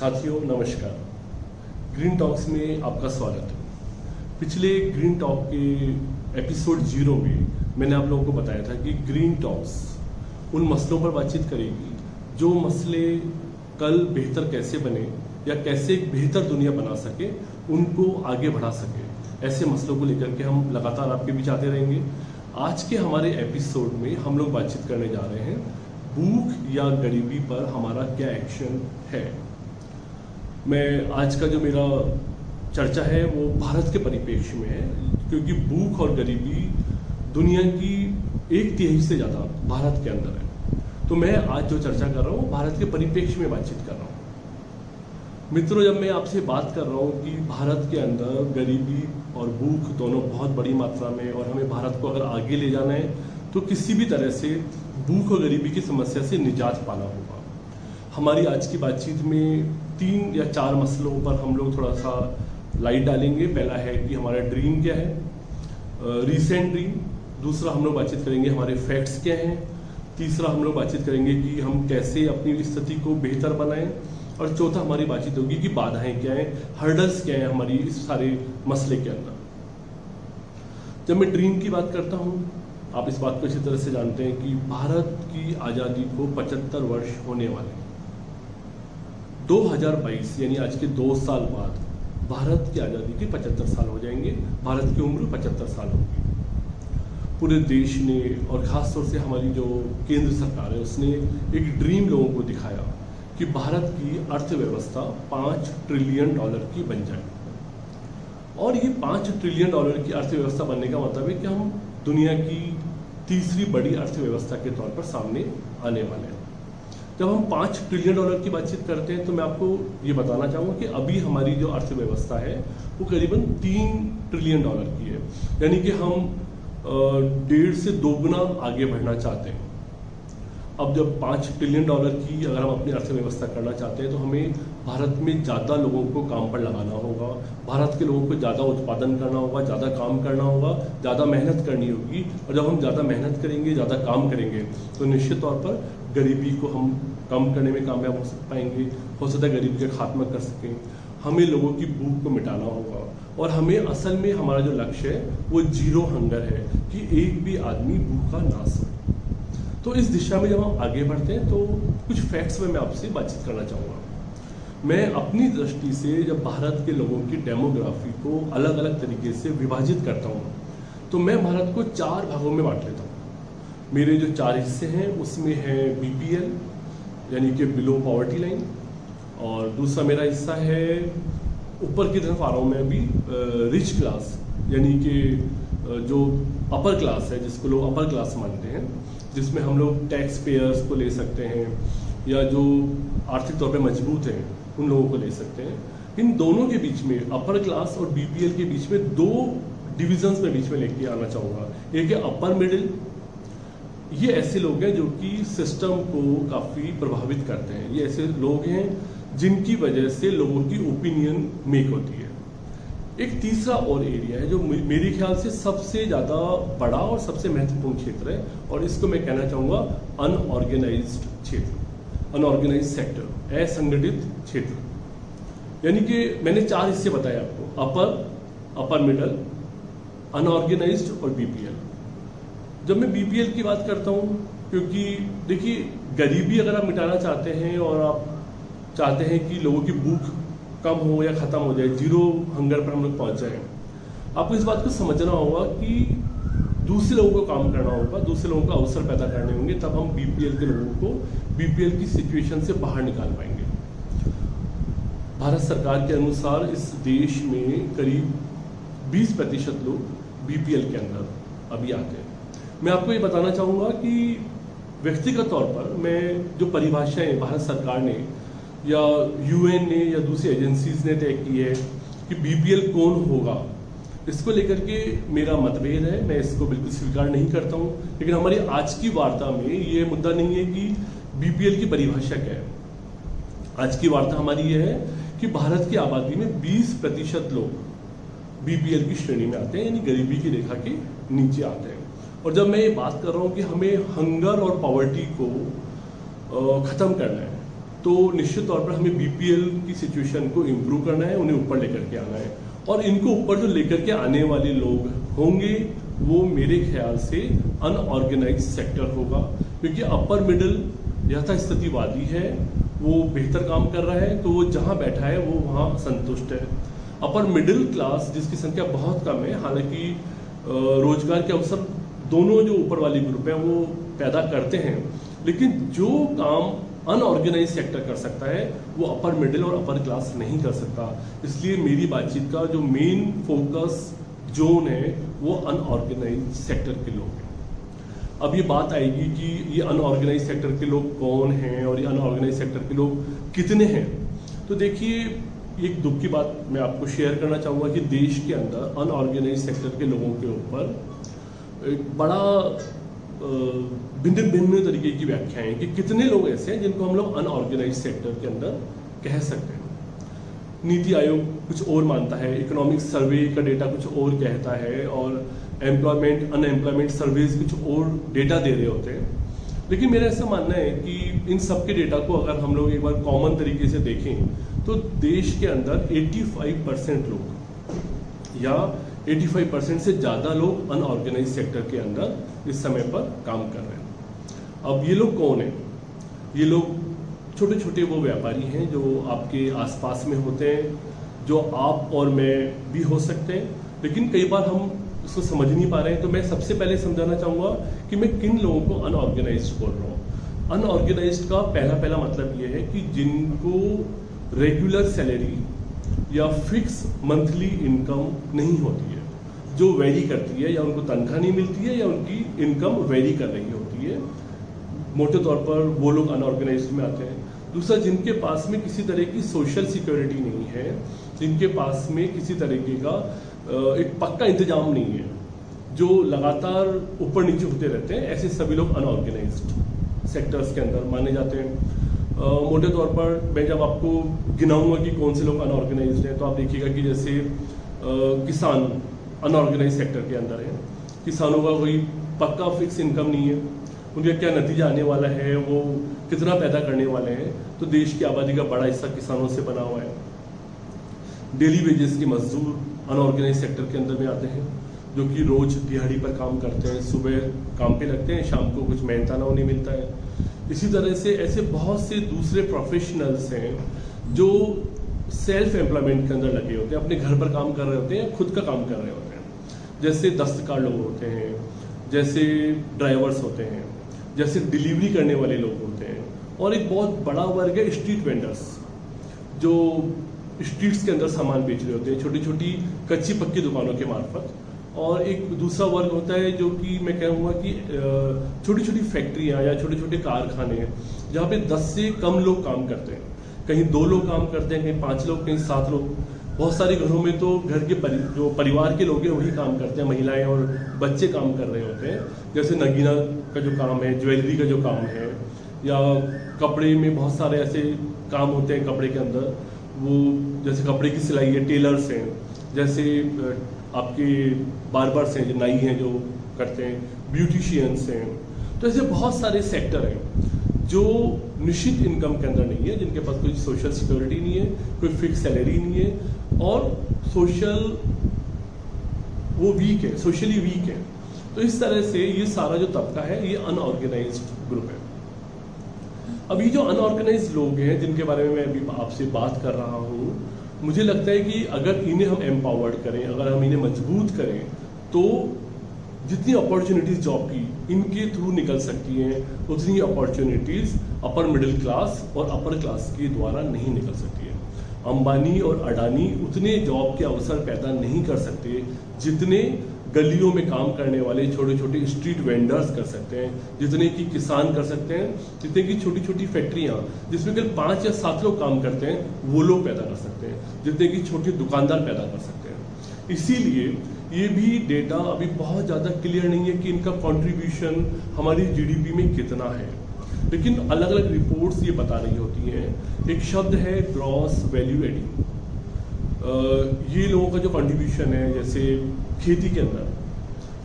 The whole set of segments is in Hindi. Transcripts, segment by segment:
साथियों नमस्कार। ग्रीन टॉक्स में आपका स्वागत है। पिछले ग्रीन टॉक के एपिसोड 0 में मैंने आप लोगों को बताया था कि ग्रीन टॉक्स उन मसलों पर बातचीत करेगी जो मसले कल बेहतर कैसे बने या कैसे एक बेहतर दुनिया बना सके, उनको आगे बढ़ा सके। ऐसे मसलों को लेकर के हम लगातार आपके बीच आते रहेंगे। आज के हमारे एपिसोड में हम लोग बातचीत करने जा रहे हैं भूख या गरीबी पर हमारा क्या एक्शन है। मैं आज का जो मेरा चर्चा है वो भारत के परिप्रेक्ष्य में है, क्योंकि भूख और गरीबी दुनिया की 1/3 से ज़्यादा भारत के अंदर है। तो मैं आज जो चर्चा कर रहा हूँ भारत के परिप्रेक्ष्य में बातचीत कर रहा हूँ। मित्रों, जब मैं आपसे बात कर रहा हूँ कि भारत के अंदर गरीबी और भूख दोनों बहुत बड़ी मात्रा में, और हमें भारत को अगर आगे ले जाना है तो किसी भी तरह से भूख और गरीबी की समस्या से निजात पाना होगा। हमारी आज की बातचीत में 3 या 4 मसलों पर हम लोग थोड़ा सा लाइट डालेंगे। पहला है कि हमारा ड्रीम क्या है, रीसेंट ड्रीम। दूसरा हम लोग बातचीत करेंगे हमारे फैक्ट्स क्या हैं। तीसरा हम लोग बातचीत करेंगे कि हम कैसे अपनी स्थिति को बेहतर बनाएं। और चौथा हमारी बातचीत होगी कि बाधाएं क्या हैं, हर्डल्स क्या हैं हमारी इस सारे मसले के अंदर। जब मैं ड्रीम की बात करता हूँ, आप इस बात को अच्छी तरह से जानते हैं कि भारत की आज़ादी को 75 वर्ष होने वाले 2022 यानी आज के 2 साल बाद भारत की आज़ादी के 75 साल हो जाएंगे। भारत की उम्र 75 साल होगी। पूरे देश ने और ख़ास तौर से हमारी जो केंद्र सरकार है उसने एक ड्रीम लोगों को दिखाया कि भारत की अर्थव्यवस्था $5 ट्रिलियन की बन जाए। और ये $5 ट्रिलियन की अर्थव्यवस्था बनने का मतलब है कि हम दुनिया की तीसरी बड़ी अर्थव्यवस्था के तौर पर सामने आने वाले हैं। जब हम $5 ट्रिलियन की बातचीत करते हैं तो मैं आपको ये बताना चाहूँगा कि अभी हमारी जो अर्थव्यवस्था है वो करीबन $3 ट्रिलियन की है। यानी कि हम 1.5 से 2 गुना आगे बढ़ना चाहते हैं। अब जब $5 ट्रिलियन की अगर हम अपनी अर्थव्यवस्था करना चाहते हैं तो हमें भारत में ज़्यादा लोगों को काम पर लगाना होगा, भारत के लोगों को ज़्यादा उत्पादन करना होगा, ज़्यादा काम करना होगा, ज़्यादा मेहनत करनी होगी। और जब हम ज़्यादा मेहनत करेंगे, ज़्यादा काम करेंगे तो निश्चित तौर पर गरीबी को हम कम करने में कामयाब हो पाएंगे। हो सकता है गरीबी का खात्मा कर सकें। हमें लोगों की भूख को मिटाना होगा और हमें असल में हमारा जो लक्ष्य है वो 0 हंगर है कि एक भी आदमी भूखा ना सोए। तो इस दिशा में जब हम आगे बढ़ते हैं तो कुछ फैक्ट्स में मैं आपसे बातचीत करना चाहूँगा। मैं अपनी दृष्टि से जब भारत के लोगों की डेमोग्राफी को अलग अलग तरीके से विभाजित करता हूँ तो मैं भारत को 4 भागों में बांट लेता हूँ। मेरे जो 4 हिस्से हैं उसमें है BPL यानी कि बिलो पॉवर्टी लाइन, और दूसरा मेरा हिस्सा है ऊपर की तरफ आ रहा हूँ मैं अभी, रिच क्लास यानी कि जो अपर क्लास है, जिसको लोग अपर क्लास मानते हैं, जिसमें हम लोग टैक्स पेयर्स को ले सकते हैं या जो आर्थिक तौर पे मजबूत हैं उन लोगों को ले सकते हैं। इन दोनों के बीच में, अपर क्लास और BPL के बीच में 2 डिविजन्स में बीच में लेके आना चाहूँगा। एक है अपर मिडिल। ये ऐसे लोग हैं जो कि सिस्टम को काफ़ी प्रभावित करते हैं। ये ऐसे लोग हैं जिनकी वजह से लोगों की ओपिनियन मेक होती है। एक तीसरा और एरिया है जो मेरे ख्याल से सबसे ज़्यादा बड़ा और सबसे महत्वपूर्ण क्षेत्र है, और इसको मैं कहना चाहूँगा अनऑर्गेनाइज्ड क्षेत्र, अनऑर्गेनाइज्ड सेक्टर, असंगठित क्षेत्र। यानी कि मैंने 4 हिस्से बताए आपको, अपर मिडल, अनऑर्गेनाइज्ड और BPL। जब मैं BPL की बात करता हूँ, क्योंकि देखिए गरीबी अगर आप मिटाना चाहते हैं और आप चाहते हैं कि लोगों की भूख कम हो या ख़त्म हो जाए, 0 हंगर पर हम लोग पहुँच जाएं, आपको इस बात को समझना होगा कि दूसरे लोगों को काम करना होगा, दूसरे लोगों को अवसर पैदा करने होंगे, तब हम BPL के लोगों को BPL की सिचुएशन से बाहर निकाल पाएंगे। भारत सरकार के अनुसार इस देश में करीब 20% लोग BPL के अंदर अभी आते हैं। मैं आपको ये बताना चाहूँगा कि व्यक्तिगत तौर पर मैं जो परिभाषाएं भारत सरकार ने या UN ने या दूसरी एजेंसीज ने तय की है कि BPL कौन होगा, इसको लेकर के मेरा मतभेद है। मैं इसको बिल्कुल स्वीकार नहीं करता हूँ। लेकिन हमारी आज की वार्ता में ये मुद्दा नहीं है कि BPL की परिभाषा क्या है। आज की वार्ता हमारी ये है कि भारत की आबादी में 20% लोग BPL की श्रेणी में आते हैं, यानी गरीबी की रेखा के नीचे आते हैं। और जब मैं ये बात कर रहा हूँ कि हमें हंगर और पॉवर्टी को ख़त्म करना है, तो निश्चित तौर पर हमें बीपीएल की सिचुएशन को इम्प्रूव करना है, उन्हें ऊपर लेकर के आना है। और इनको ऊपर जो लेकर के आने वाले लोग होंगे वो मेरे ख्याल से अनऑर्गेनाइज सेक्टर होगा, क्योंकि अपर मिडिल यथास्थितिवादी है, वो बेहतर काम कर रहा है, तो वो जहाँ बैठा है वो वहाँ संतुष्ट है। अपर मिडिल क्लास जिसकी संख्या बहुत कम है, हालांकि रोजगार के अवसर दोनों जो ऊपर वाली ग्रुप है वो पैदा करते हैं, लेकिन जो काम अनऑर्गेनाइज सेक्टर कर सकता है वो अपर मिडिल और अपर क्लास नहीं कर सकता। इसलिए मेरी बातचीत का जो मेन फोकस जोन है वो अनऑर्गेनाइज सेक्टर के लोग हैं। अब ये बात आएगी कि ये अनऑर्गेनाइज सेक्टर के लोग कौन हैं और ये अनऑर्गेनाइज सेक्टर के लोग कितने हैं। तो देखिए, एक दुख की बात मैं आपको शेयर करना चाहूँगा कि देश के अंदर अनऑर्गेनाइज सेक्टर के लोगों के ऊपर एक बड़ा भिन्न भिन्न तरीके की व्याख्याएं कि कितने लोग ऐसे हैं जिनको हम लोग अनऑर्गेनाइज सेक्टर के अंदर कह सकते हैं। नीति आयोग कुछ और मानता है, इकोनॉमिक सर्वे का डेटा कुछ और कहता है, और एम्प्लॉयमेंट अनएम्प्लॉयमेंट सर्वेज कुछ और डेटा दे रहे होते हैं। लेकिन मेरा ऐसा मानना है कि इन सब के डेटा को अगर हम लोग एक बार कॉमन तरीके से देखें तो देश के अंदर 85% लोग या 85% से ज़्यादा लोग अनऑर्गेनाइज सेक्टर के अंदर इस समय पर काम कर रहे हैं। अब ये लोग कौन हैं? ये लोग छोटे छोटे वो व्यापारी हैं जो आपके आसपास में होते हैं, जो आप और मैं भी हो सकते हैं, लेकिन कई बार हम इसको समझ नहीं पा रहे हैं। तो मैं सबसे पहले समझाना चाहूँगा कि मैं किन लोगों को अनऑर्गेनाइज्ड बोल रहा हूँ। अनऑर्गेनाइज्ड का पहला मतलब ये है कि जिनको रेगुलर सैलरी या फिक्स मंथली इनकम नहीं होती है, जो वेरी करती है, या उनको तनख्वाह नहीं मिलती है या उनकी इनकम वेरी कर रही होती है, मोटे तौर पर वो लोग अनऑर्गेनाइज्ड में आते हैं। दूसरा, जिनके पास में किसी तरह की सोशल सिक्योरिटी नहीं है, जिनके पास में किसी तरीके का एक पक्का इंतजाम नहीं है, जो लगातार ऊपर नीचे होते रहते हैं, ऐसे सभी लोग अनऑर्गेनाइज्ड सेक्टर्स के अंदर माने जाते हैं। मोटे तौर पर मैं जब आपको गिनाऊंगा कि कौन से लोग अनऑर्गेनाइज्ड हैं, तो आप देखिएगा कि जैसे किसान अनऑर्गेनाइज सेक्टर के अंदर है। किसानों का कोई पक्का फिक्स इनकम नहीं है, उनका क्या नतीजा आने वाला है, वो कितना पैदा करने वाले हैं। तो देश की आबादी का बड़ा हिस्सा किसानों से बना हुआ है। डेली वेजेस के मजदूर अनऑर्गेनाइज सेक्टर के अंदर में आते हैं, जो कि रोज दिहाड़ी पर काम करते हैं, सुबह काम पे लगते हैं, शाम को कुछ मेहनताना उन्हें मिलता है। इसी तरह से ऐसे बहुत से दूसरे प्रोफेशनल्स हैं जो सेल्फ एम्प्लॉयमेंट के अंदर लगे होते हैं, अपने घर पर काम कर रहे होते हैं, खुद का काम कर रहे होते हैं। जैसे दस्तकार लोग होते हैं, जैसे ड्राइवर्स होते हैं, जैसे डिलीवरी करने वाले लोग होते हैं, और एक बहुत बड़ा वर्ग है स्ट्रीट वेंडर्स, जो स्ट्रीट्स के अंदर सामान बेच रहे होते हैं, छोटी छोटी कच्ची पक्की दुकानों के मार्फत। और एक दूसरा वर्ग होता है जो कि मैं कहूँगा कि छोटी छोटी फैक्ट्रियाँ या छोटे छोटे कारखाने हैं, जहाँ पे 10 से कम लोग काम करते हैं। कहीं 2 लोग काम करते हैं, कहीं 5 लोग, कहीं 7 लोग। बहुत सारे घरों में तो घर के जो परिवार के लोग हैं वही काम करते हैं, महिलाएं और बच्चे काम कर रहे होते हैं। जैसे नगीना का जो काम है, ज्वेलरी का जो काम है, या कपड़े में बहुत सारे ऐसे काम होते हैं कपड़े के अंदर, वो जैसे कपड़े की सिलाई है, टेलर्स हैं, जैसे आपके बार्बर्स हैं, जो नाई हैं जो करते हैं, ब्यूटिशियंस हैं। तो ऐसे बहुत सारे सेक्टर हैं जो निश्चित इनकम के अंदर नहीं है, जिनके पास कोई सोशल सिक्योरिटी नहीं है, कोई फिक्स सैलरी नहीं है, और वो वीक है, सोशली वीक है। तो इस तरह से ये सारा जो तबका है ये अनऑर्गेनाइज्ड ग्रुप है। अब ये जो अनऑर्गेनाइज्ड लोग हैं जिनके बारे में मैं अभी आपसे बात कर रहा हूँ, मुझे लगता है कि अगर इन्हें हम एम्पावर्ड करें, अगर हम इन्हें मजबूत करें, तो जितनी अपॉर्चुनिटीज जॉब की इनके थ्रू निकल सकती हैं, उतनी अपॉर्चुनिटीज अपर मिडिल क्लास और अपर क्लास के द्वारा नहीं निकल सकती है। अंबानी और अडानी उतने जॉब के अवसर पैदा नहीं कर सकते जितने गलियों में काम करने वाले छोटे छोटे स्ट्रीट वेंडर्स कर सकते हैं, जितने की किसान कर सकते हैं, जितने की छोटी छोटी फैक्ट्रियाँ जिसमें केवल 5 या 7 लोग काम करते हैं वो लोग पैदा कर सकते हैं, जितने की छोटे दुकानदार पैदा कर सकते हैं। इसीलिए ये भी डेटा अभी बहुत ज़्यादा क्लियर नहीं है कि इनका कंट्रीब्यूशन हमारी जीडीपी में कितना है, लेकिन अलग अलग रिपोर्ट्स ये बता रही होती हैं। एक शब्द है ग्रॉस वैल्यू एडिंग। ये लोगों का जो कंट्रीब्यूशन है, जैसे खेती के अंदर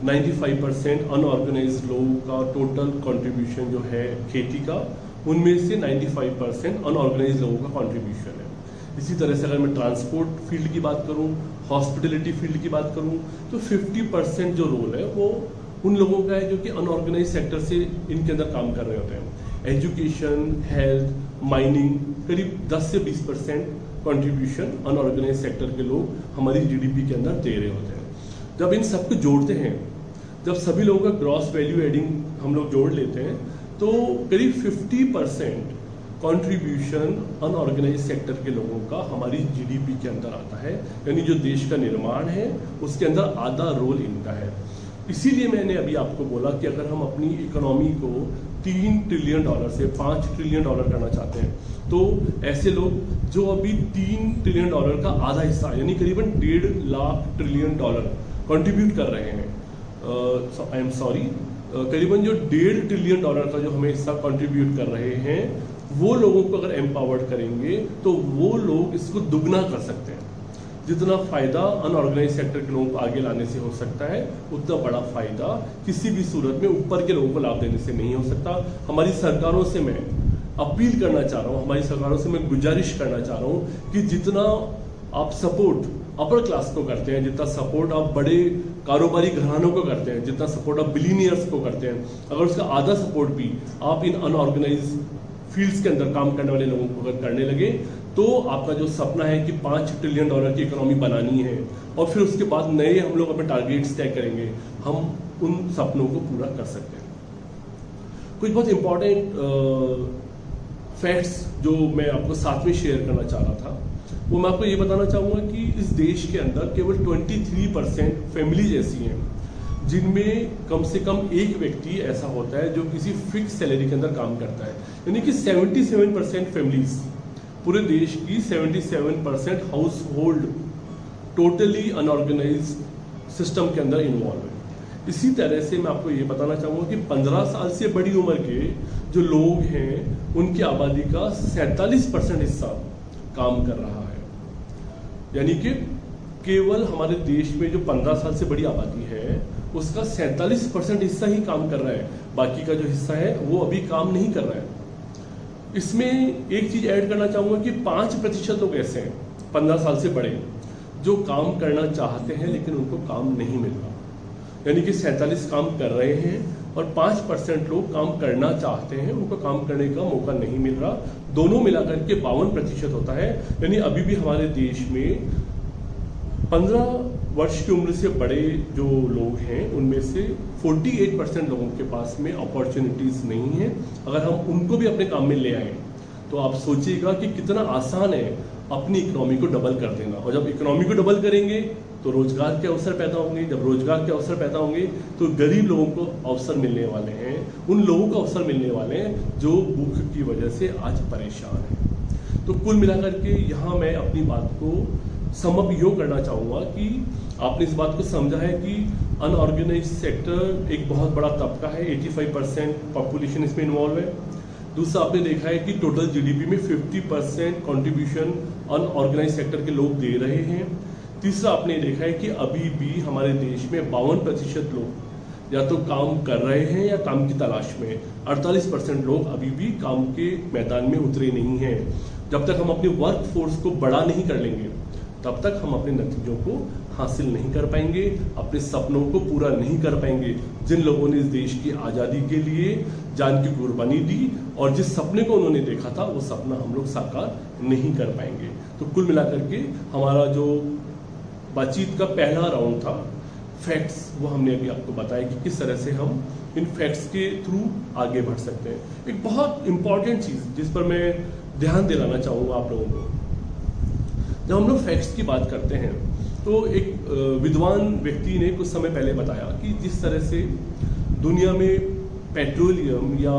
95% अनऑर्गेनाइज्ड लोगों का टोटल कंट्रीब्यूशन जो है खेती का, उनमें से 95% अनऑर्गेनाइज लोगों का कंट्रीब्यूशन है। इसी तरह से अगर मैं ट्रांसपोर्ट फील्ड की बात करूं, हॉस्पिटलिटी फील्ड की बात करूं, तो 50% जो रोल है वो उन लोगों का है जो कि अनऑर्गेनाइज सेक्टर से इनके अंदर काम कर रहे होते हैं। एजुकेशन, हेल्थ, माइनिंग, करीब 10 से 20% कंट्रीब्यूशन अनऑर्गेनाइज सेक्टर के लोग हमारी जीडीपी के अंदर दे रहे होते हैं। जब इन सबको जोड़ते हैं, जब सभी लोगों का ग्रॉस वैल्यू एडिंग हम लोग जोड़ लेते हैं, तो करीब 50% कंट्रीब्यूशन अनऑर्गेनाइज सेक्टर के लोगों का हमारी जीडीपी के अंदर आता है। यानी जो देश का निर्माण है उसके अंदर आधा रोल इनका है। इसीलिए मैंने अभी आपको बोला कि अगर हम अपनी इकोनॉमी को $3 ट्रिलियन से $5 ट्रिलियन करना चाहते हैं, तो ऐसे लोग जो अभी $3 ट्रिलियन का आधा हिस्सा यानी करीबन 1.5 लाख ट्रिलियन कंट्रीब्यूट कर रहे हैं, आई एम सॉरी, करीबन जो 1.5 ट्रिलियन का जो हमें हिस्सा कंट्रीब्यूट कर रहे हैं, वो लोगों को अगर एम्पावर्ड करेंगे तो वो लोग इसको दुगना कर सकते हैं। जितना फायदा अनऑर्गेनाइज सेक्टर के लोगों को आगे लाने से हो सकता है, उतना बड़ा फायदा किसी भी सूरत में ऊपर के लोगों को लाभ देने से नहीं हो सकता। हमारी सरकारों से मैं अपील करना चाह रहा हूँ, हमारी सरकारों से मैं गुजारिश करना चाह रहा हूँ कि जितना आप सपोर्ट अपर क्लास को करते हैं, जितना सपोर्ट आप बड़े कारोबारी घरानों को करते हैं, जितना सपोर्ट आप बिलीनियर्स को करते हैं, अगर उसका आधा सपोर्ट भी आप इन अनऑर्गेनाइज फील्ड्स के अंदर काम करने वाले लोगों को अगर करने लगे, तो आपका जो सपना है कि $5 ट्रिलियन की इकोनॉमी बनानी है और फिर उसके बाद नए हम लोग अपने टारगेट्स तय करेंगे, हम उन सपनों को पूरा कर सकते हैं। कुछ बहुत इंपॉर्टेंट फैक्ट्स जो मैं आपको साथ में शेयर करना चाह रहा था, वो मैं आपको ये बताना चाहूँगा कि इस देश के अंदर केवल 23% फैमिलीज ऐसी हैं जिनमें कम से कम एक व्यक्ति ऐसा होता है जो किसी फिक्स सैलरी के अंदर काम करता है। यानी कि 77% फैमिलीज, पूरे देश की 77% household totally unorganise system के अंदर इन्वॉल्व है। इसी तरह से मैं आपको ये बताना चाहूँगा कि 15 साल से बड़ी उम्र के जो लोग हैं उनकी आबादी का 47% हिस्सा काम कर रहा है। यानी कि केवल हमारे देश में जो 15 साल से बड़ी आबादी है उसका 47% हिस्सा ही काम कर रहा है, बाकी का जो हिस्सा है वो अभी काम नहीं कर रहा है। इसमें एक चीज ऐड करना चाहूँगा कि 5% लोग ऐसे हैं 15 साल से बड़े जो काम करना चाहते हैं लेकिन उनको काम नहीं मिल रहा। यानी कि 47 काम कर रहे हैं और 5% लोग काम करना चाहते हैं, उनको काम करने का मौका नहीं मिल रहा। दोनों मिलाकर के 52% होता है। यानी अभी भी हमारे देश में 15 वर्ष की उम्र से बड़े जो लोग हैं उनमें से 48% लोगों के पास में अपॉर्चुनिटीज़ नहीं है। अगर हम उनको भी अपने काम में ले आए तो आप सोचिएगा कि कितना आसान है अपनी इकोनॉमी को डबल कर देना। और जब इकोनॉमी को डबल करेंगे तो रोजगार के अवसर पैदा होंगे, जब रोजगार के अवसर पैदा होंगे तो गरीब लोगों को अवसर मिलने वाले हैं, उन लोगों को अवसर मिलने वाले हैं जो भूख की वजह से आज परेशान हैं। तो कुल मिलाकर के यहाँ मैं अपनी बात को समअप योग करना चाहूँगा कि आपने इस बात को समझा है कि अनऑर्गेनाइज सेक्टर एक बहुत बड़ा तबका है, 85% पॉपुलेशन इसमें इन्वॉल्व है। दूसरा आपने देखा है कि टोटल जीडीपी में 50% कंट्रीब्यूशन अनऑर्गेनाइज सेक्टर के लोग दे रहे हैं। तीसरा आपने देखा है कि अभी भी हमारे देश में 52% लोग या तो काम कर रहे हैं या काम की तलाश में, 48% लोग अभी भी काम के मैदान में उतरे नहीं हैं। जब तक हम अपनी वर्क फोर्स को बड़ा नहीं कर लेंगे तब तक हम अपने नतीजों को हासिल नहीं कर पाएंगे, अपने सपनों को पूरा नहीं कर पाएंगे। जिन लोगों ने इस देश की आज़ादी के लिए जान की कुर्बानी दी और जिस सपने को उन्होंने देखा था वो सपना हम लोग साकार नहीं कर पाएंगे। तो कुल मिलाकर के हमारा जो बातचीत का पहला राउंड था फैक्ट्स, वो हमने अभी आपको बताया कि किस तरह से हम इन फैक्ट्स के थ्रू आगे बढ़ सकते हैं। एक बहुत इंपॉर्टेंट चीज़ जिस पर मैं ध्यान दिलाना चाहूँगा आप लोगों को, जब हम लोग फैक्ट्स की बात करते हैं तो एक विद्वान व्यक्ति ने कुछ समय पहले बताया कि जिस तरह से दुनिया में पेट्रोलियम या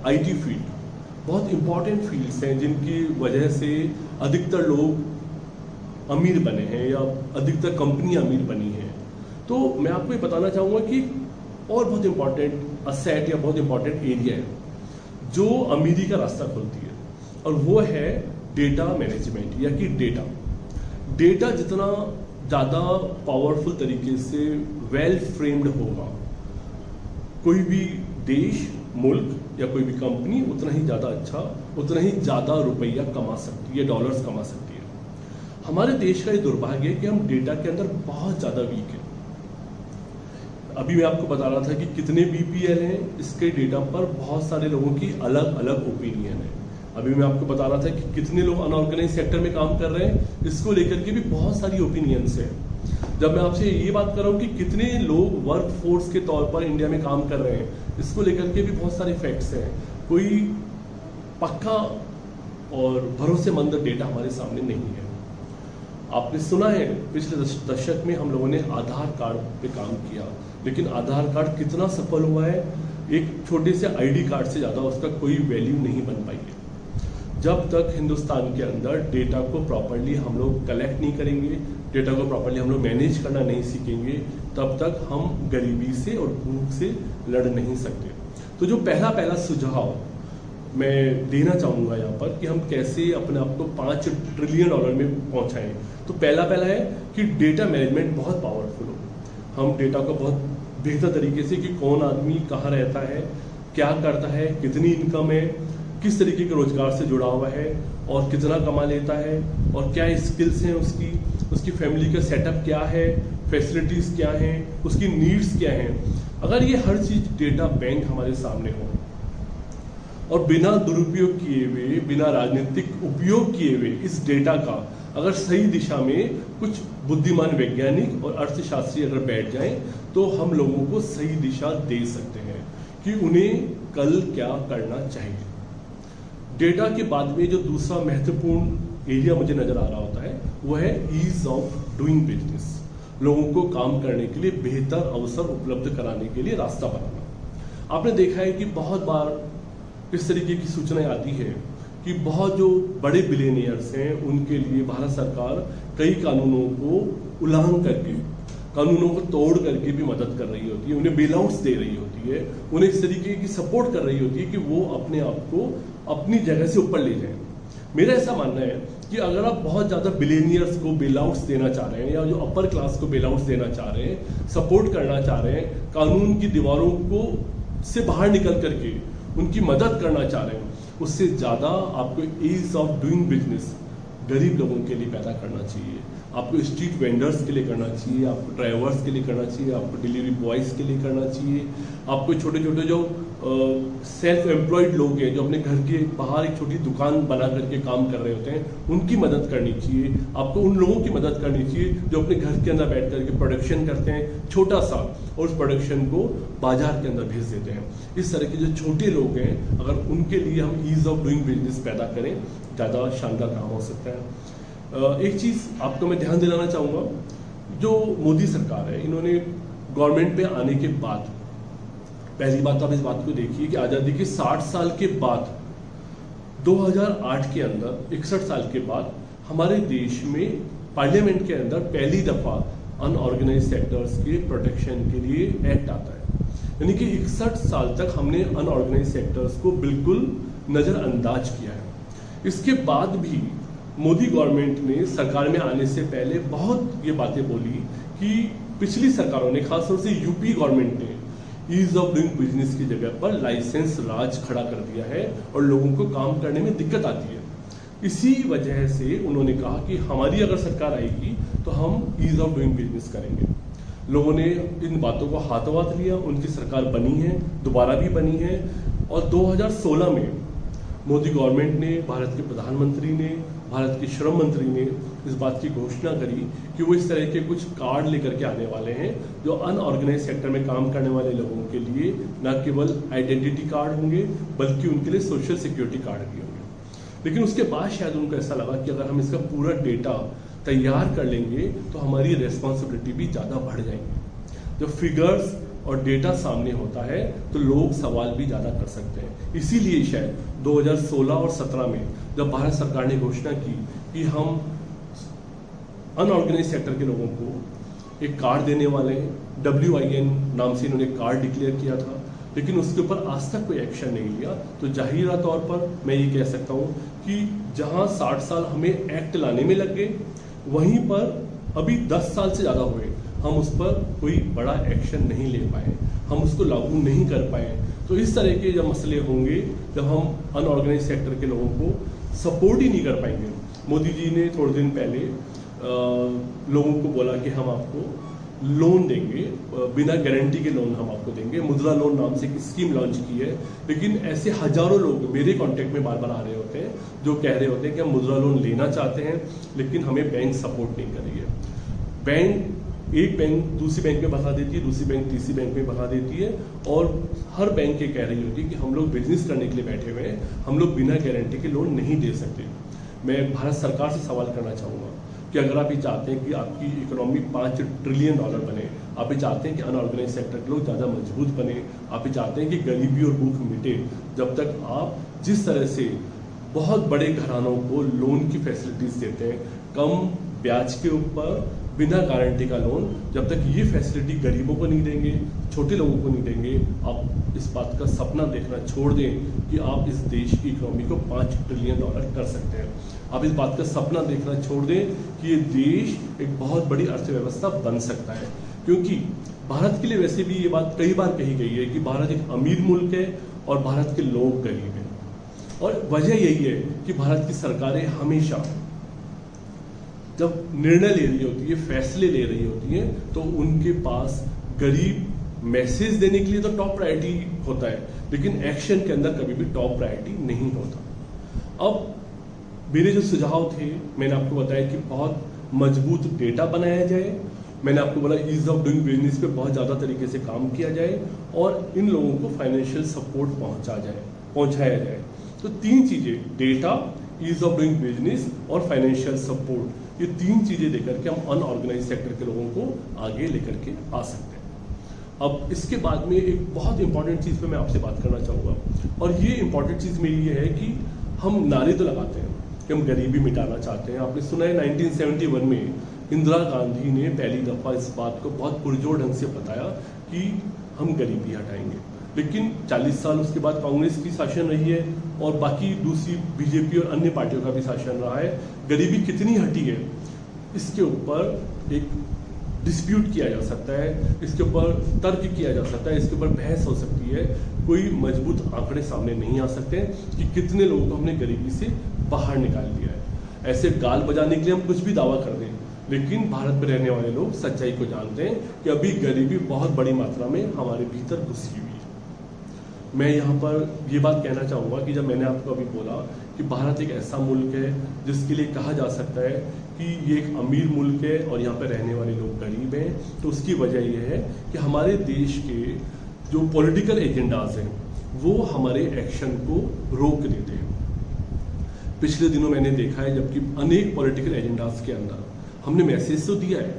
आईटी फील्ड बहुत इंपॉर्टेंट फील्ड्स हैं जिनकी वजह से अधिकतर लोग अमीर बने हैं या अधिकतर कंपनियां अमीर बनी हैं। तो मैं आपको ये बताना चाहूँगा कि और बहुत इंपॉर्टेंट असेट या बहुत इंपॉर्टेंट एरिया है जो अमीरी का रास्ता खोलती है, और वो है डेटा मैनेजमेंट या कि डेटा जितना ज़्यादा पावरफुल तरीके से वेल फ्रेम्ड होगा, कोई भी देश, मुल्क या कोई भी कंपनी उतना ही ज़्यादा अच्छा, उतना ही ज़्यादा रुपया कमा सकती है, डॉलर्स कमा सकती है। हमारे देश का ये दुर्भाग्य है कि हम डेटा के अंदर बहुत ज़्यादा वीक हैं। अभी मैं आपको बता रहा था कि कितने बीपीएल हैं, इसके डेटा पर बहुत सारे लोगों की अलग अलग ओपिनियन है। अभी मैं आपको बता रहा था कि कितने लोग अनऑर्गेनाइज सेक्टर में काम कर रहे हैं, इसको लेकर के भी बहुत सारी ओपिनियंस हैं। जब मैं आपसे ये बात कर रहा हूँ कि कितने लोग वर्क फोर्स के तौर पर इंडिया में काम कर रहे हैं, इसको लेकर के भी बहुत सारे फैक्ट्स हैं। कोई पक्का और भरोसेमंद डेटा हमारे सामने नहीं है। आपने सुना है पिछले दशक में हम लोगों ने आधार कार्ड पे काम किया, लेकिन आधार कार्ड कितना सफल हुआ है, एक छोटे से आईडी कार्ड से ज़्यादा उसका कोई वैल्यू नहीं बन पाई है। जब तक हिंदुस्तान के अंदर डेटा को प्रॉपरली हम लोग कलेक्ट नहीं करेंगे, डेटा को प्रॉपरली हम लोग मैनेज करना नहीं सीखेंगे, तब तक हम गरीबी से और भूख से लड़ नहीं सकते। तो जो पहला सुझाव मैं देना चाहूँगा यहाँ पर कि हम कैसे अपने आप को $5 ट्रिलियन में पहुँचाएं, तो पहला है कि डेटा मैनेजमेंट बहुत पावरफुल हो। हम डेटा को बहुत बेहतर तरीके से कि कौन आदमी कहाँ रहता है, क्या करता है, कितनी इनकम है, किस तरीके के रोजगार से जुड़ा हुआ है और कितना कमा लेता है और क्या स्किल्स हैं उसकी फैमिली का सेटअप क्या है, फैसिलिटीज़ क्या हैं, उसकी नीड्स क्या हैं। अगर ये हर चीज़ डेटा बैंक हमारे सामने हो और बिना दुरुपयोग किए हुए, बिना राजनीतिक उपयोग किए हुए इस डेटा का अगर सही दिशा में कुछ बुद्धिमान वैज्ञानिक और अर्थशास्त्री अगर बैठ जाएं, तो हम लोगों को सही दिशा दे सकते हैं कि उन्हें कल क्या करना चाहिए। डेटा के बाद में जो दूसरा महत्वपूर्ण एरिया मुझे नजर आ रहा होता है वो है ईज ऑफ डूइंग बिजनेस। लोगों को काम करने के लिए बेहतर अवसर उपलब्ध कराने के लिए रास्ता बनाना। आपने देखा है कि बहुत बार इस तरीके की सूचनाएं आती है कि बहुत जो बड़े बिलियनियर्स हैं उनके लिए भारत सरकार कई कानूनों को उल्लंघन करके, कानूनों को तोड़ करके भी मदद कर रही होती है, उन्हें बेल आउट्स दे रही होती है, उन्हें इस तरीके की सपोर्ट कर रही होती है कि वो अपने आप को अपनी जगह से ऊपर ले जाएं। मेरा ऐसा मानना है कि अगर आप बहुत ज़्यादा बिलियनियर्स को बेल आउट्स देना चाह रहे हैं या जो अपर क्लास को बेल आउट्स देना चाह रहे हैं, सपोर्ट करना चाह रहे हैं, कानून की दीवारों को से बाहर निकल करके उनकी मदद करना चाह रहे हैं, उससे ज़्यादा आपको ईज ऑफ डूइंग बिजनेस गरीब लोगों के लिए पैदा करना चाहिए। आपको स्ट्रीट वेंडर्स के लिए करना चाहिए, आपको ड्राइवर्स के लिए करना चाहिए, आपको डिलीवरी बॉयज़ के लिए करना चाहिए, आपको छोटे छोटे जो सेल्फ एम्प्लॉयड लोग हैं जो अपने घर के बाहर एक छोटी दुकान बना करके काम कर रहे होते हैं, उनकी मदद करनी चाहिए। आपको उन लोगों की मदद करनी चाहिए जो अपने घर के अंदर बैठ करके प्रोडक्शन करते हैं छोटा सा और उस प्रोडक्शन को बाजार के अंदर भेज देते हैं। इस तरह के जो छोटे लोग हैं, अगर उनके लिए हम ईज ऑफ डूइंग बिजनेस पैदा करें, ज़्यादा शानदार काम हो सकता है। एक चीज़ आपको मैं ध्यान दिलाना चाहूँगा, जो मोदी सरकार है, इन्होंने गवर्नमेंट पे आने के बाद पहली बात आप इस बात को देखिए कि आज़ादी के 60 साल के बाद 2008 के अंदर 61 साल के बाद हमारे देश में पार्लियामेंट के अंदर पहली दफ़ा अनऑर्गेनाइज सेक्टर्स के प्रोटेक्शन के लिए एक्ट आता है। यानी कि 61 साल तक हमने अनऑर्गेनाइज सेक्टर्स को बिल्कुल नज़रअंदाज किया है। इसके बाद भी मोदी गवर्नमेंट ने सरकार में आने से पहले बहुत ये बातें बोली कि पिछली सरकारों ने, खासतौर से यूपी गवर्नमेंट ने ईज ऑफ डूइंग बिजनेस की जगह पर लाइसेंस राज खड़ा कर दिया है और लोगों को काम करने में दिक्कत आती है। इसी वजह से उन्होंने कहा कि हमारी अगर सरकार आएगी तो हम ईज ऑफ डूइंग बिजनेस करेंगे। लोगों ने इन बातों को हाथों हाथ लिया, उनकी सरकार बनी है, दोबारा भी बनी है और 2016 में मोदी गवर्नमेंट ने, भारत के प्रधानमंत्री ने, भारत के श्रम मंत्री ने इस बात की घोषणा करी कि वो इस तरह के कुछ कार्ड लेकर के आने वाले हैं जो अनऑर्गेनाइज सेक्टर में काम करने वाले लोगों के लिए न केवल आइडेंटिटी कार्ड होंगे बल्कि उनके लिए सोशल सिक्योरिटी कार्ड भी होंगे। लेकिन उसके बाद शायद उनको ऐसा लगा कि अगर हम इसका पूरा डेटा तैयार कर लेंगे तो हमारी रेस्पॉन्सिबिलिटी भी ज़्यादा बढ़ जाएंगी। जब फिगर्स और डेटा सामने होता है तो लोग सवाल भी ज़्यादा कर सकते हैं। इसीलिए शायद 2016 और 17 में जब भारत सरकार ने घोषणा की कि हम अनऑर्गेनाइज सेक्टर के लोगों को एक कार्ड देने वाले हैं, WIN नाम से इन्होंने कार्ड डिक्लेयर किया था, लेकिन उसके ऊपर आज तक कोई एक्शन नहीं लिया। तो जाहिर तौर पर मैं ये कह सकता हूँ कि जहाँ 60 साल हमें एक्ट लाने में लग गए, वहीं पर अभी 10 साल से ज़्यादा हुए हम उस पर कोई बड़ा एक्शन नहीं ले पाए। हम उसको लागू नहीं कर पाए, तो इस तरह के जब मसले होंगे, जब हम अनऑर्गेनाइज सेक्टर के लोगों को सपोर्ट ही नहीं कर पाएंगे। मोदी जी ने थोड़े दिन पहले लोगों को बोला कि हम आपको लोन देंगे, बिना गारंटी के लोन हम आपको देंगे, मुद्रा लोन नाम से एक स्कीम लॉन्च की है। लेकिन ऐसे हजारों लोग मेरे कांटेक्ट में बार बार आ रहे होते हैं जो कह रहे होते हैं कि हम मुद्रा लोन लेना चाहते हैं लेकिन हमें बैंक सपोर्ट नहीं कर रही है। एक बैंक दूसरी बैंक में भगा देती है, दूसरी बैंक तीसरी बैंक में भगा देती है, और हर बैंक ये कह रही होती है कि हम लोग बिजनेस करने के लिए बैठे हुए हैं, हम लोग बिना गारंटी के लोन नहीं दे सकते। मैं भारत सरकार से सवाल करना चाहूँगा कि अगर आप ये चाहते हैं कि आपकी इकोनॉमी $5 ट्रिलियन बने, आप ये चाहते हैं कि अनऑर्गेनाइज सेक्टर के लोग ज़्यादा मजबूत बने, आप ये चाहते हैं कि गरीबी और भूख मिटे, जब तक आप जिस तरह से बहुत बड़े घरानों को लोन की फैसिलिटीज़ देते हैं, कम ब्याज के ऊपर बिना गारंटी का लोन, जब तक ये फैसिलिटी गरीबों को नहीं देंगे, छोटे लोगों को नहीं देंगे, आप इस बात का सपना देखना छोड़ दें कि आप इस देश की इकोनॉमी को $5 ट्रिलियन कर सकते हैं। आप इस बात का सपना देखना छोड़ दें कि ये देश एक बहुत बड़ी अर्थव्यवस्था बन सकता है, क्योंकि भारत के लिए वैसे भी ये बात कई बार कही गई है कि भारत एक अमीर मुल्क है और भारत के लोग गरीब हैं। और वजह यही है कि भारत की सरकारें हमेशा जब निर्णय ले रही होती है, फैसले ले रही होती हैं, तो उनके पास गरीब मैसेज देने के लिए तो टॉप प्रायोरिटी होता है, लेकिन एक्शन के अंदर कभी भी टॉप प्रायोरिटी नहीं होता। अब मेरे जो सुझाव थे, मैंने आपको बताया कि बहुत मजबूत डेटा बनाया जाए, मैंने आपको बोला ईज ऑफ डूइंग बिजनेस पे बहुत ज़्यादा तरीके से काम किया जाए, और इन लोगों को फाइनेंशियल सपोर्ट पहुंचाया जाए। तो 3 चीज़ें, data, ease of doing business और फाइनेंशियल सपोर्ट, ये 3 चीज़ें देकर के हम अनऑर्गेनाइज सेक्टर के लोगों को आगे लेकर के आ सकते हैं। अब इसके बाद में एक बहुत इंपॉर्टेंट चीज़ पे मैं आपसे बात करना चाहूँगा, और ये इंपॉर्टेंट चीज़ मेरी ये है कि हम नारे तो लगाते हैं कि हम गरीबी मिटाना चाहते हैं। आपने सुना है 1971 में इंदिरा गांधी ने पहली दफ़ा इस बात को बहुत पुरजोर ढंग से बताया कि हम गरीबी हटाएंगे, लेकिन 40 साल उसके बाद कांग्रेस की शासन रही है और बाकी दूसरी बीजेपी और अन्य पार्टियों का भी शासन रहा है। गरीबी कितनी हटी है इसके ऊपर एक डिस्प्यूट किया जा सकता है, इसके ऊपर तर्क किया जा सकता है, इसके ऊपर बहस हो सकती है। कोई मजबूत आंकड़े सामने नहीं आ सकते कि कितने लोगों को हमने गरीबी से बाहर निकाल दिया है। ऐसे गाल बजाने के लिए हम कुछ भी दावा कर दें, लेकिन भारत में रहने वाले लोग सच्चाई को जानते हैं कि अभी गरीबी बहुत बड़ी मात्रा में हमारे भीतर घुसी हुई है। मैं यहाँ पर ये बात कहना चाहूँगा कि जब मैंने आपको अभी बोला कि भारत एक ऐसा मुल्क है जिसके लिए कहा जा सकता है कि ये एक अमीर मुल्क है और यहाँ पर रहने वाले लोग गरीब हैं, तो उसकी वजह यह है कि हमारे देश के जो पॉलिटिकल एजेंडाज हैं वो हमारे एक्शन को रोक देते हैं। पिछले दिनों मैंने देखा है जबकि अनेक पॉलिटिकल एजेंडाज के अंदर हमने मैसेज तो दिया है,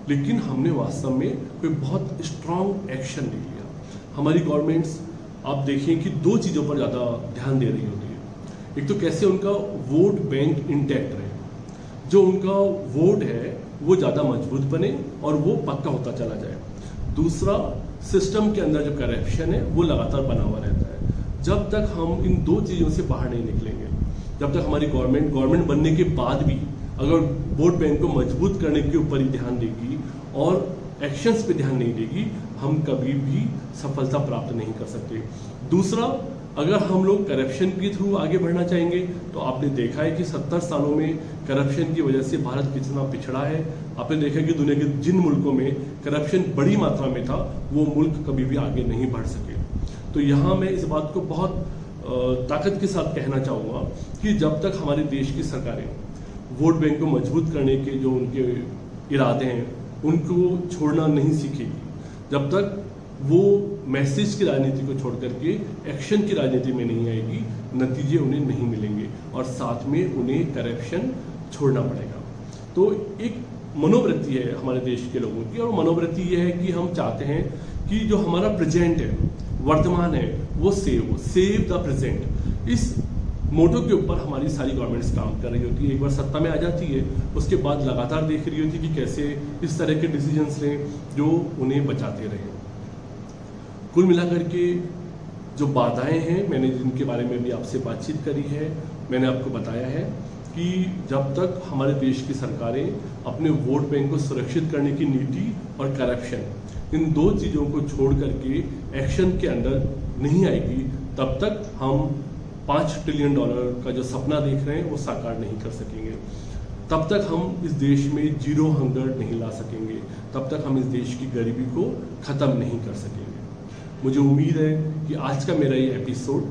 लेकिन हमने वास्तव में कोई बहुत स्ट्रांग एक्शन नहीं लिया। हमारी गवर्नमेंट्स आप देखिए कि 2 चीज़ों पर ज़्यादा ध्यान दे रही होती है। एक तो कैसे उनका वोट बैंक इंटैक्ट रहे, जो उनका वोट है वो ज़्यादा मजबूत बने और वो पक्का होता चला जाए। दूसरा, सिस्टम के अंदर जो करप्शन है वो लगातार बना हुआ रहता है। जब तक हम इन 2 चीज़ों से बाहर नहीं निकलेंगे, जब तक हमारी गवर्नमेंट बनने के बाद भी अगर वोट बैंक को मजबूत करने के ऊपर ही ध्यान देगी और एक्शंस पे ध्यान नहीं देगी, हम कभी भी सफलता प्राप्त नहीं कर सकते। दूसरा, अगर हम लोग करप्शन के थ्रू आगे बढ़ना चाहेंगे तो आपने देखा है कि 70 सालों में करप्शन की वजह से भारत कितना पिछड़ा है। आपने देखा कि दुनिया के जिन मुल्कों में करप्शन बड़ी मात्रा में था वो मुल्क कभी भी आगे नहीं बढ़ सके। तो यहाँ मैं इस बात को बहुत ताकत के साथ कहना चाहूँगा कि जब तक हमारे देश की सरकारें वोट बैंक को मजबूत करने के जो उनके इरादे हैं उनको छोड़ना नहीं सीखेगी, जब तक वो मैसेज की राजनीति को छोड़ करके एक्शन की राजनीति में नहीं आएगी, नतीजे उन्हें नहीं मिलेंगे और साथ में उन्हें करप्शन छोड़ना पड़ेगा। तो एक मनोवृत्ति है हमारे देश के लोगों की, और मनोवृत्ति ये है कि हम चाहते हैं कि जो हमारा प्रेजेंट है, वर्तमान है, वो सेव द प्रेजेंट। इस मोटो के ऊपर हमारी सारी गवर्नमेंट्स काम कर रही होती है। एक बार सत्ता में आ जाती है, उसके बाद लगातार देख रही होती है कि कैसे इस तरह के डिसीजंस लें जो उन्हें बचाते रहें। कुल मिलाकर के जो बाधाएं हैं, मैंने जिनके बारे में भी आपसे बातचीत करी है, मैंने आपको बताया है कि जब तक हमारे देश की सरकारें अपने वोट बैंक को सुरक्षित करने की नीति और करप्शन इन दो चीज़ों को छोड़ करके एक्शन के अंदर नहीं आएगी, तब तक हम $5 ट्रिलियन का जो सपना देख रहे हैं वो साकार नहीं कर सकेंगे। तब तक हम इस देश में जीरो हंगर नहीं ला सकेंगे, तब तक हम इस देश की गरीबी को ख़त्म नहीं कर सकेंगे। मुझे उम्मीद है कि आज का मेरा ये एपिसोड,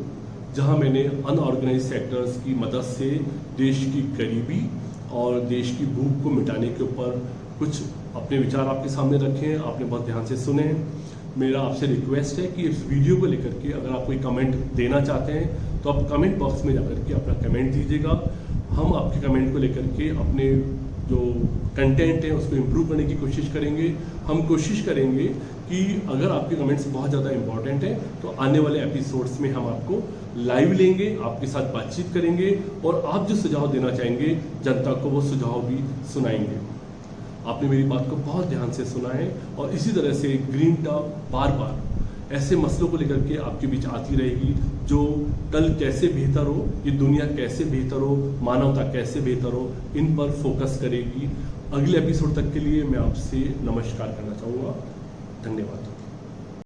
जहां मैंने अनऑर्गेनाइज सेक्टर्स की मदद से देश की गरीबी और देश की भूख को मिटाने के ऊपर कुछ अपने विचार आपके सामने रखे हैं, आपने बहुत ध्यान से सुने हैं। मेरा आपसे रिक्वेस्ट है कि इस वीडियो को लेकर के अगर आप कोई कमेंट देना चाहते हैं तो आप कमेंट बॉक्स में जाकर के अपना कमेंट दीजिएगा। हम आपके कमेंट को लेकर के अपने जो कंटेंट है उसको इम्प्रूव करने की कोशिश करेंगे। हम कोशिश करेंगे कि अगर आपके कमेंट्स बहुत ज़्यादा इंपॉर्टेंट हैं तो आने वाले एपिसोड्स में हम आपको लाइव लेंगे, आपके साथ बातचीत करेंगे और आप जो सुझाव देना चाहेंगे जनता को वो सुझाव भी सुनाएंगे। आपने मेरी बात को बहुत ध्यान से सुना है और इसी तरह से ग्रीन टॉक बार बार ऐसे मसलों को लेकर के आपके बीच आती रहेगी, जो कल कैसे बेहतर हो, ये दुनिया कैसे बेहतर हो, मानवता कैसे बेहतर हो, इन पर फोकस करेगी। अगले एपिसोड तक के लिए मैं आपसे नमस्कार करना चाहूँगा। धन्यवाद।